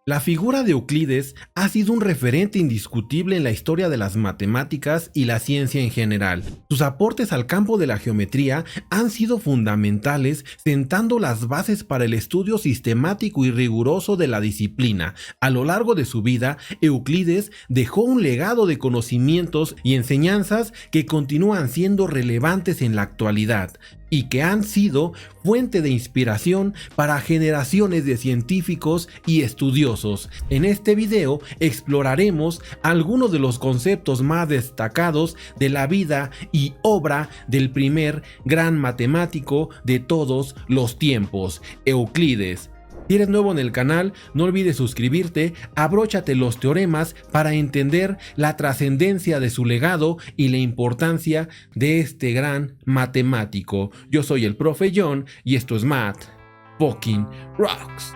La figura de Euclides ha sido un referente indiscutible en la historia de las matemáticas y la ciencia en general. Sus aportes al campo de la geometría han sido fundamentales, sentando las bases para el estudio sistemático y riguroso de la disciplina. A lo largo de su vida, Euclides dejó un legado de conocimientos y enseñanzas que continúan siendo relevantes en la actualidad y que han sido fuente de inspiración para generaciones de científicos y estudiosos. En este video exploraremos algunos de los conceptos más destacados de la vida y obra del primer gran matemático de todos los tiempos, Euclides. Si eres nuevo en el canal, no olvides suscribirte, abróchate los teoremas para entender la trascendencia de su legado y la importancia de este gran matemático. Yo soy el Profe John y esto es Math Fucking Rocks.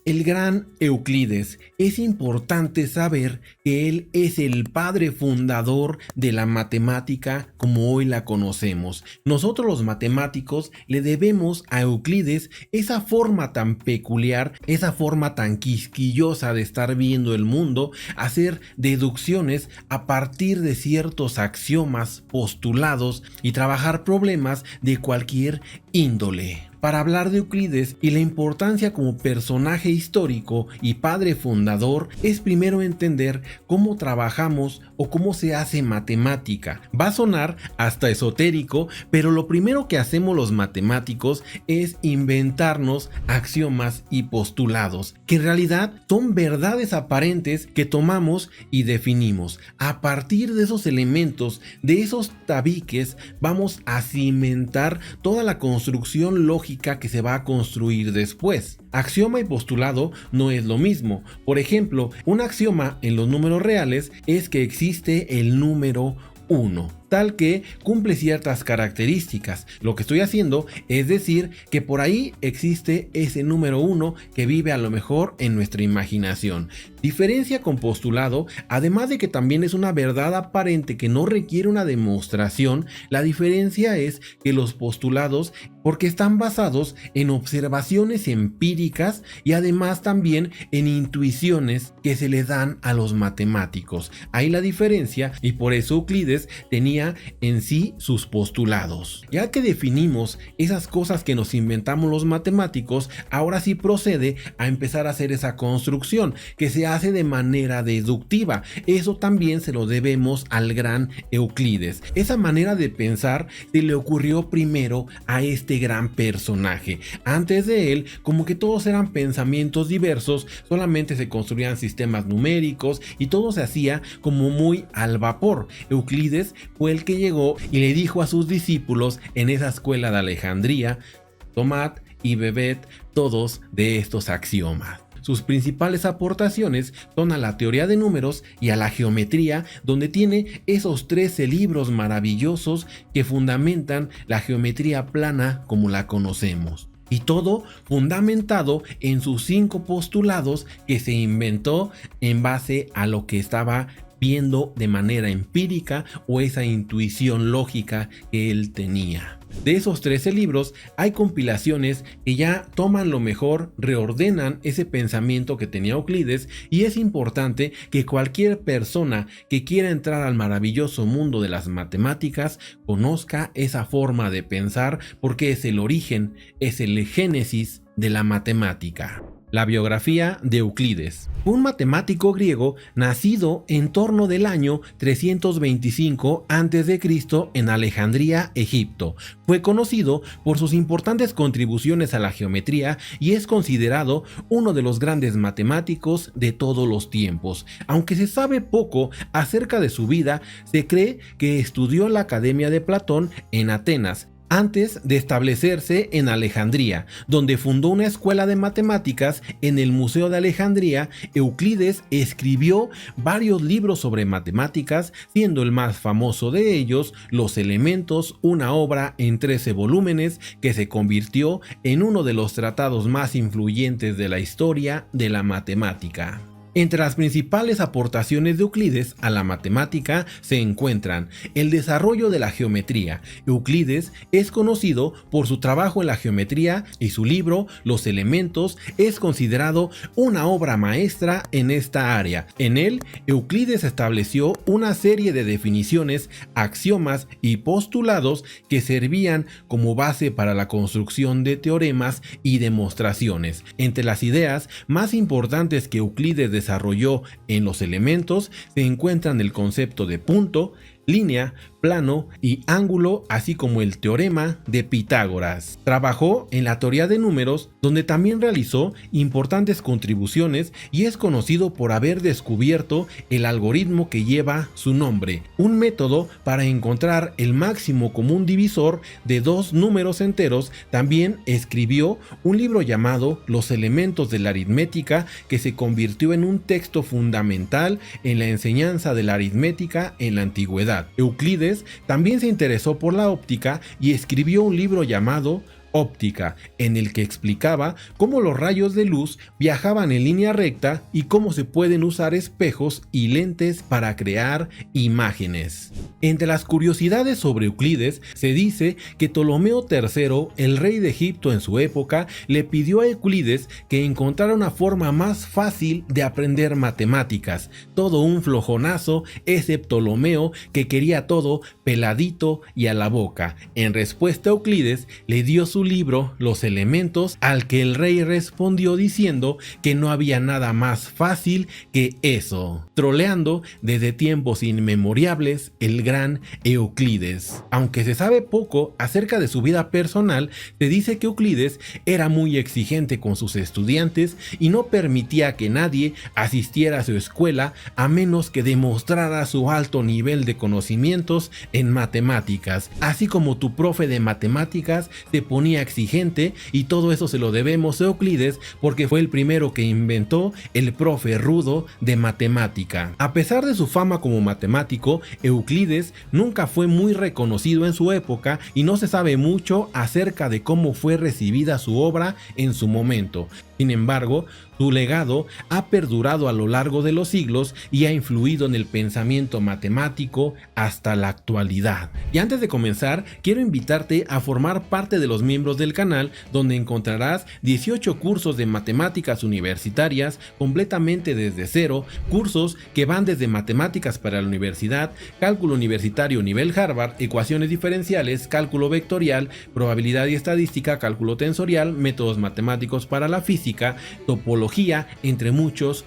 El gran Euclides. Es importante saber que él es el padre fundador de la matemática como hoy la conocemos. Nosotros los matemáticos le debemos a Euclides esa forma tan peculiar, esa forma tan quisquillosa de estar viendo el mundo, hacer deducciones a partir de ciertos axiomas postulados y trabajar problemas de cualquier índole. Para hablar de Euclides y la importancia como personaje histórico y padre fundador, es primero entender cómo trabajamos o cómo se hace matemática. Va a sonar hasta esotérico, pero lo primero que hacemos los matemáticos es inventarnos axiomas y postulados, que en realidad son verdades aparentes que tomamos y definimos. A partir de esos elementos, de esos tabiques, vamos a cimentar toda la construcción lógica que se va a construir después. Axioma y postulado no es lo mismo. Por ejemplo, un axioma en los números reales es que existe el número 1, tal que cumple ciertas características. Lo que estoy haciendo es decir que por ahí existe ese número 1 que vive a lo mejor en nuestra imaginación. Diferencia con postulado, además de que también es una verdad aparente que no requiere una demostración, la diferencia es que los postulados, porque están basados en observaciones empíricas y además también en intuiciones que se le dan a los matemáticos. Ahí la diferencia, y por eso Euclides tenía en sí sus postulados. Ya que definimos esas cosas que nos inventamos los matemáticos, ahora sí procede a empezar a hacer esa construcción que se hace de manera deductiva. Eso también se lo debemos al gran Euclides. Esa manera de pensar se le ocurrió primero a este gran personaje. Antes de él, como que todos eran pensamientos diversos, solamente se construían sistemas numéricos y todo se hacía como muy al vapor. Euclides fue el que llegó y le dijo a sus discípulos en esa escuela de Alejandría, tomad y bebed todos de estos axiomas. Sus principales aportaciones son a la teoría de números y a la geometría, donde tiene esos 13 libros maravillosos que fundamentan la geometría plana como la conocemos. Y todo fundamentado en sus 5 postulados que se inventó en base a lo que estaba viendo de manera empírica o esa intuición lógica que él tenía. De esos 13 libros hay compilaciones que ya toman lo mejor, reordenan ese pensamiento que tenía Euclides, y es importante que cualquier persona que quiera entrar al maravilloso mundo de las matemáticas conozca esa forma de pensar, porque es el origen, es el génesis de la matemática. La biografía de Euclides. Un matemático griego nacido en torno del año 325 a.C. en Alejandría, Egipto. Fue conocido por sus importantes contribuciones a la geometría y es considerado uno de los grandes matemáticos de todos los tiempos. Aunque se sabe poco acerca de su vida, se cree que estudió en la Academia de Platón en Atenas, antes de establecerse en Alejandría, donde fundó una escuela de matemáticas. En el Museo de Alejandría, Euclides escribió varios libros sobre matemáticas, siendo el más famoso de ellos Los Elementos, una obra en 13 volúmenes que se convirtió en uno de los tratados más influyentes de la historia de la matemática. Entre las principales aportaciones de Euclides a la matemática se encuentran el desarrollo de la geometría. Euclides es conocido por su trabajo en la geometría y su libro Los Elementos es considerado una obra maestra en esta área. En él, Euclides estableció una serie de definiciones, axiomas y postulados que servían como base para la construcción de teoremas y demostraciones. Entre las ideas más importantes que Euclides desarrolló en Los Elementos se encuentran el concepto de punto, línea, plano y ángulo, así como el teorema de Pitágoras. Trabajó en la teoría de números, donde también realizó importantes contribuciones y es conocido por haber descubierto el algoritmo que lleva su nombre, un método para encontrar el máximo común divisor de dos números enteros. También escribió un libro llamado Los Elementos de la Aritmética, que se convirtió en un texto fundamental en la enseñanza de la aritmética en la antigüedad. Euclides también se interesó por la óptica y escribió un libro llamado Óptica, en el que explicaba cómo los rayos de luz viajaban en línea recta y cómo se pueden usar espejos y lentes para crear imágenes. Entre las curiosidades sobre Euclides se dice que Ptolomeo III, el rey de Egipto en su época, le pidió a Euclides que encontrara una forma más fácil de aprender matemáticas. Todo un flojonazo ese Ptolomeo, que quería todo peladito y a la boca. En respuesta, Euclides le dio su libro Los Elementos, al que el rey respondió diciendo que no había nada más fácil que eso, troleando desde tiempos inmemorables el gran Euclides. Aunque se sabe poco acerca de su vida personal, se dice que Euclides era muy exigente con sus estudiantes y no permitía que nadie asistiera a su escuela a menos que demostrara su alto nivel de conocimientos en matemáticas. Así como tu profe de matemáticas se ponía exigente, y todo eso se lo debemos a Euclides porque fue el primero que inventó el profe rudo de matemática. A pesar de su fama como matemático, Euclides nunca fue muy reconocido en su época y no se sabe mucho acerca de cómo fue recibida su obra en su momento. Sin embargo, su legado ha perdurado a lo largo de los siglos y ha influido en el pensamiento matemático hasta la actualidad. Y antes de comenzar, quiero invitarte a formar parte de los miembros del canal, donde encontrarás 18 cursos de matemáticas universitarias completamente desde cero, cursos que van desde matemáticas para la universidad, cálculo universitario nivel Harvard, ecuaciones diferenciales, cálculo vectorial, probabilidad y estadística, cálculo tensorial, métodos matemáticos para la física, topología, entre muchos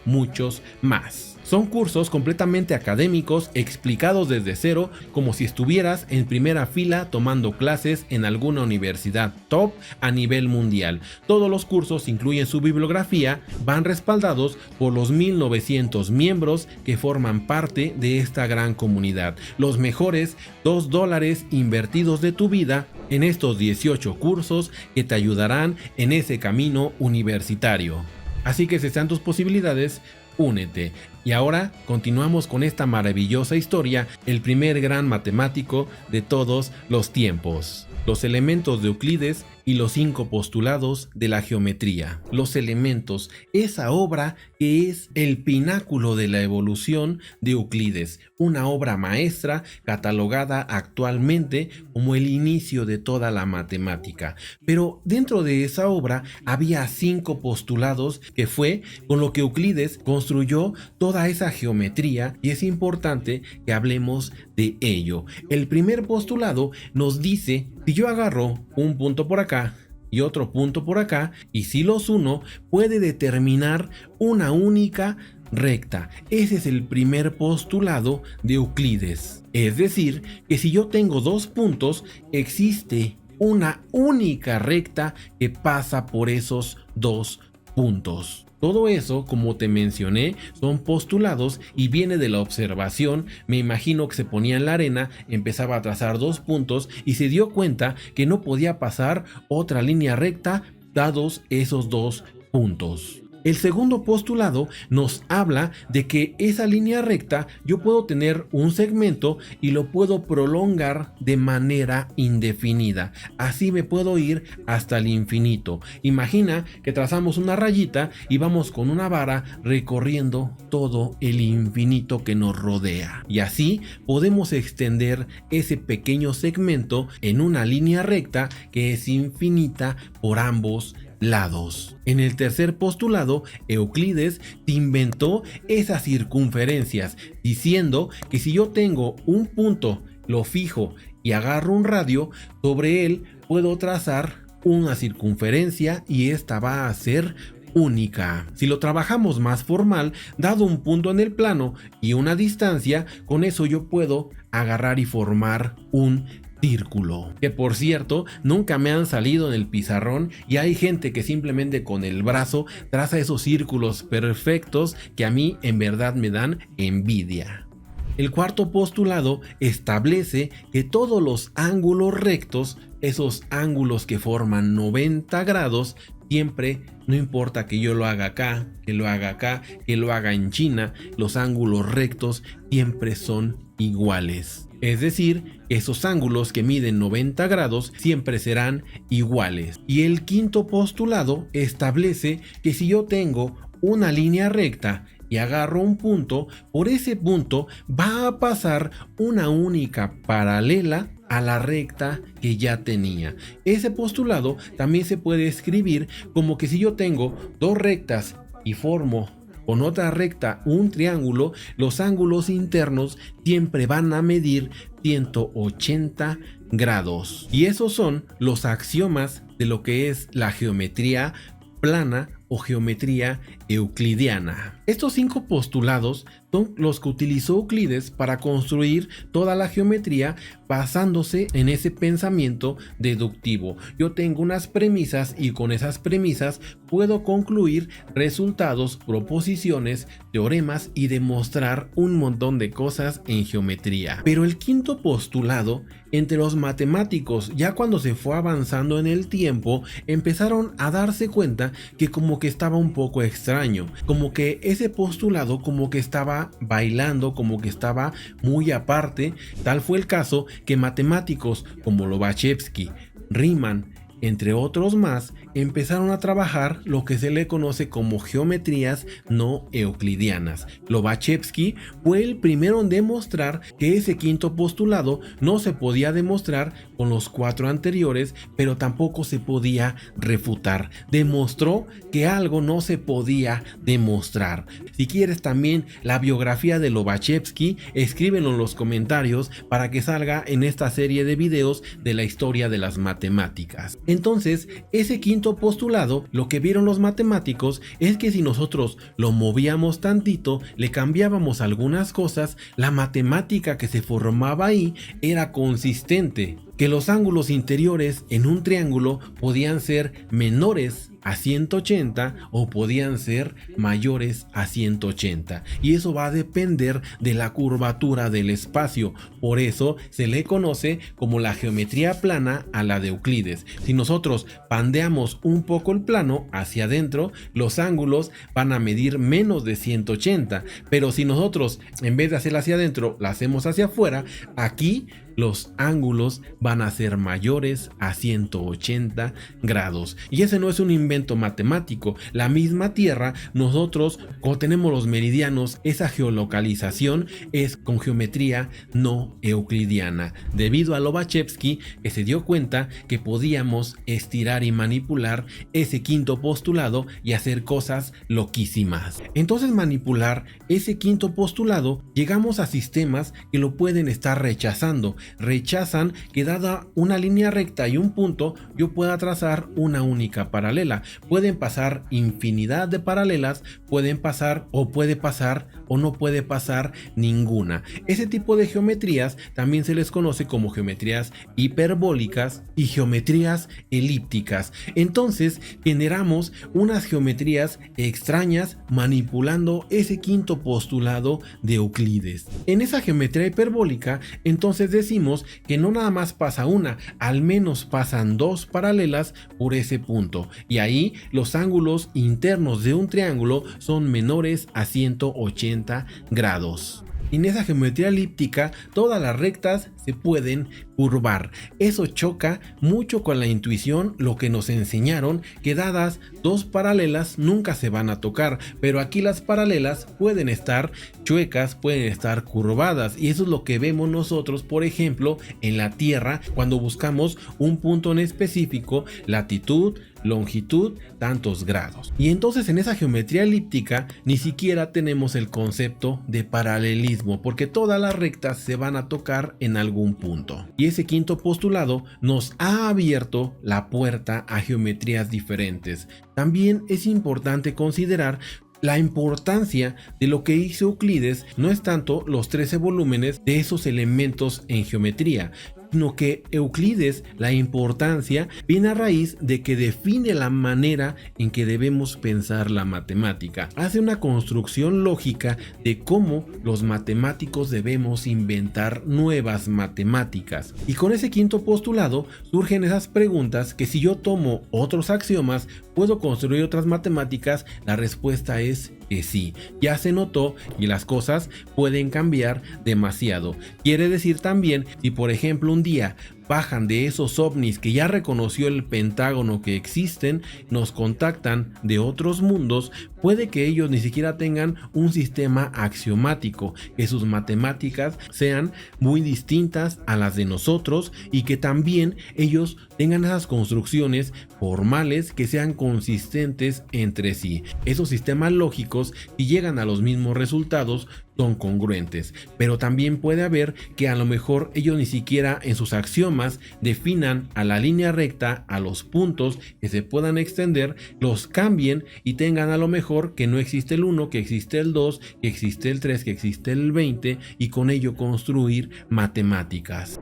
más. Son cursos completamente académicos, explicados desde cero, como si estuvieras en primera fila tomando clases en alguna universidad top a nivel mundial. Todos los cursos incluyen su bibliografía, van respaldados por los 1900 miembros que forman parte de esta gran comunidad. Los mejores $2 invertidos de tu vida en estos 18 cursos que te ayudarán en ese camino universitario. Así que si están tus posibilidades, únete. Y ahora continuamos con esta maravillosa historia, el primer gran matemático de todos los tiempos. Los elementos de Euclides y los 5 postulados de la geometría. Los elementos, esa obra que es el pináculo de la evolución de Euclides, una obra maestra catalogada actualmente como el inicio de toda la matemática. Pero dentro de esa obra había 5 postulados, que fue con lo que Euclides construyó toda esa geometría, y es importante que hablemos de ello. El primer postulado nos dice: si yo agarro un punto por acá y otro punto por acá, y si los uno, puede determinar una única recta. Ese es el primer postulado de Euclides. Es decir, que si yo tengo dos puntos, existe una única recta que pasa por esos dos puntos. Todo eso, como te mencioné, son postulados y viene de la observación. Me imagino que se ponía en la arena, empezaba a trazar dos puntos y se dio cuenta que no podía pasar otra línea recta dados esos dos puntos. El segundo postulado nos habla de que esa línea recta yo puedo tener un segmento y lo puedo prolongar de manera indefinida. Así me puedo ir hasta el infinito. Imagina que trazamos una rayita y vamos con una vara recorriendo todo el infinito que nos rodea. Y así podemos extender ese pequeño segmento en una línea recta que es infinita por ambos lados. En el tercer postulado, Euclides inventó esas circunferencias, diciendo que si yo tengo un punto, lo fijo y agarro un radio, sobre él puedo trazar una circunferencia y esta va a ser única. Si lo trabajamos más formal, dado un punto en el plano y una distancia, con eso yo puedo agarrar y formar un círculo, que por cierto nunca me han salido en el pizarrón, y hay gente que simplemente con el brazo traza esos círculos perfectos que a mí en verdad me dan envidia. El cuarto postulado establece que todos los ángulos rectos, esos ángulos que forman 90 grados, siempre, no importa que yo lo haga acá, que lo haga acá, que lo haga en China, los ángulos rectos siempre son iguales. Es decir, esos ángulos que miden 90 grados siempre serán iguales. Y el quinto postulado establece que si yo tengo una línea recta y agarro un punto, por ese punto va a pasar una única paralela a la recta que ya tenía. Ese postulado también se puede escribir como que si yo tengo dos rectas y formo con otra recta un triángulo, los ángulos internos siempre van a medir 180 grados. Y esos son los axiomas de lo que es la geometría plana o geometría euclidiana. Estos 5 postulados son los que utilizó Euclides para construir toda la geometría basándose en ese pensamiento deductivo. Yo tengo unas premisas y con esas premisas puedo concluir resultados, proposiciones, teoremas y demostrar un montón de cosas en geometría. Pero el quinto postulado, entre los matemáticos, ya cuando se fue avanzando en el tiempo, empezaron a darse cuenta que como que estaba un poco extraño, como que ese postulado como que estaba bailando, como que estaba muy aparte. Tal fue el caso que matemáticos como Lobachevsky, Riemann, entre otros más, empezaron a trabajar lo que se le conoce como geometrías no euclidianas. Lobachevsky fue el primero en demostrar que ese quinto postulado no se podía demostrar con los 4 anteriores, pero tampoco se podía refutar. Demostró que algo no se podía demostrar. Si quieres también la biografía de Lobachevsky, escríbelo en los comentarios para que salga en esta serie de videos de la historia de las matemáticas. Entonces, ese quinto postulado, lo que vieron los matemáticos es que si nosotros lo movíamos tantito, le cambiábamos algunas cosas, la matemática que se formaba ahí era consistente. Que los ángulos interiores en un triángulo podían ser menores a 180 o podían ser mayores a 180, y eso va a depender de la curvatura del espacio. Por eso se le conoce como la geometría plana a la de Euclides. Si nosotros pandeamos un poco el plano hacia adentro, los ángulos van a medir menos de 180, pero si nosotros en vez de hacerla hacia adentro la hacemos hacia afuera, aquí los ángulos van a ser mayores a 180 grados. Y ese no es un invento matemático. La misma Tierra, nosotros cuando tenemos los meridianos, esa geolocalización es con geometría no euclidiana, debido a Lobachevsky, que se dio cuenta que podíamos estirar y manipular ese quinto postulado y hacer cosas loquísimas. Entonces, manipular ese quinto postulado, llegamos a sistemas que lo pueden estar rechazando. Rechazan que dada una línea recta y un punto, yo pueda trazar una única paralela. Pueden pasar infinidad de paralelas, pueden pasar o puede pasar o no puede pasar ninguna. Ese tipo de geometrías también se les conoce como geometrías hiperbólicas y geometrías elípticas. Entonces generamos unas geometrías extrañas manipulando ese quinto postulado de Euclides. En esa geometría hiperbólica, entonces decimos decimos que no nada más pasa una, al menos pasan dos paralelas por ese punto, y ahí los ángulos internos de un triángulo son menores a 180 grados. En esa geometría elíptica todas las rectas se pueden curvar. Eso choca mucho con la intuición, lo que nos enseñaron, que dadas dos paralelas nunca se van a tocar, pero aquí las paralelas pueden estar chuecas, pueden estar curvadas, y eso es lo que vemos nosotros, por ejemplo, en la Tierra cuando buscamos un punto en específico, latitud, longitud, tantos grados. Y entonces en esa geometría elíptica ni siquiera tenemos el concepto de paralelismo, porque todas las rectas se van a tocar en algún punto. Y ese quinto postulado nos ha abierto la puerta a geometrías diferentes. También es importante considerar la importancia de lo que hizo Euclides. No es tanto los 13 volúmenes de esos elementos en geometría, sino que Euclides, la importancia viene a raíz de que define la manera en que debemos pensar la matemática. Hace una construcción lógica de cómo los matemáticos debemos inventar nuevas matemáticas. Y con ese quinto postulado surgen esas preguntas que si yo tomo otros axiomas, ¿puedo construir otras matemáticas? La respuesta es que sí. Ya se notó y las cosas pueden cambiar demasiado. Quiere decir también, si por ejemplo un día bajan de esos ovnis que ya reconoció el Pentágono que existen, nos contactan de otros mundos, puede que ellos ni siquiera tengan un sistema axiomático, que sus matemáticas sean muy distintas a las de nosotros y que también ellos tengan esas construcciones formales que sean consistentes entre sí. Esos sistemas lógicos, si llegan a los mismos resultados, son congruentes, pero también puede haber que a lo mejor ellos ni siquiera en sus axiomas definan a la línea recta, a los puntos que se puedan extender, los cambien y tengan a lo mejor que no existe el 1, que existe el 2, que existe el 3, que existe el 20 y con ello construir matemáticas.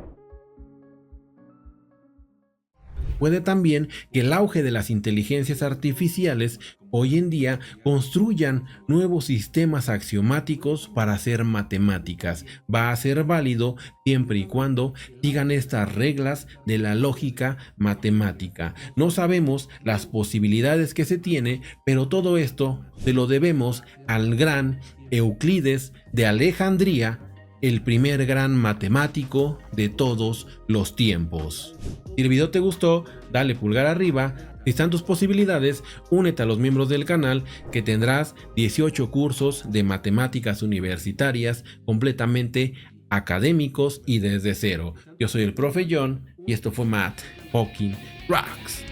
Puede también que el auge de las inteligencias artificiales hoy en día construyan nuevos sistemas axiomáticos para hacer matemáticas. Va a ser válido siempre y cuando sigan estas reglas de la lógica matemática. No sabemos las posibilidades que se tiene, pero todo esto se lo debemos al gran Euclides de Alejandría, el primer gran matemático de todos los tiempos. Si el video te gustó, dale pulgar arriba. Si están tus posibilidades, únete a los miembros del canal, que tendrás 18 cursos de matemáticas universitarias completamente académicos y desde cero. Yo soy el profe John y esto fue Math Fucking Rocks.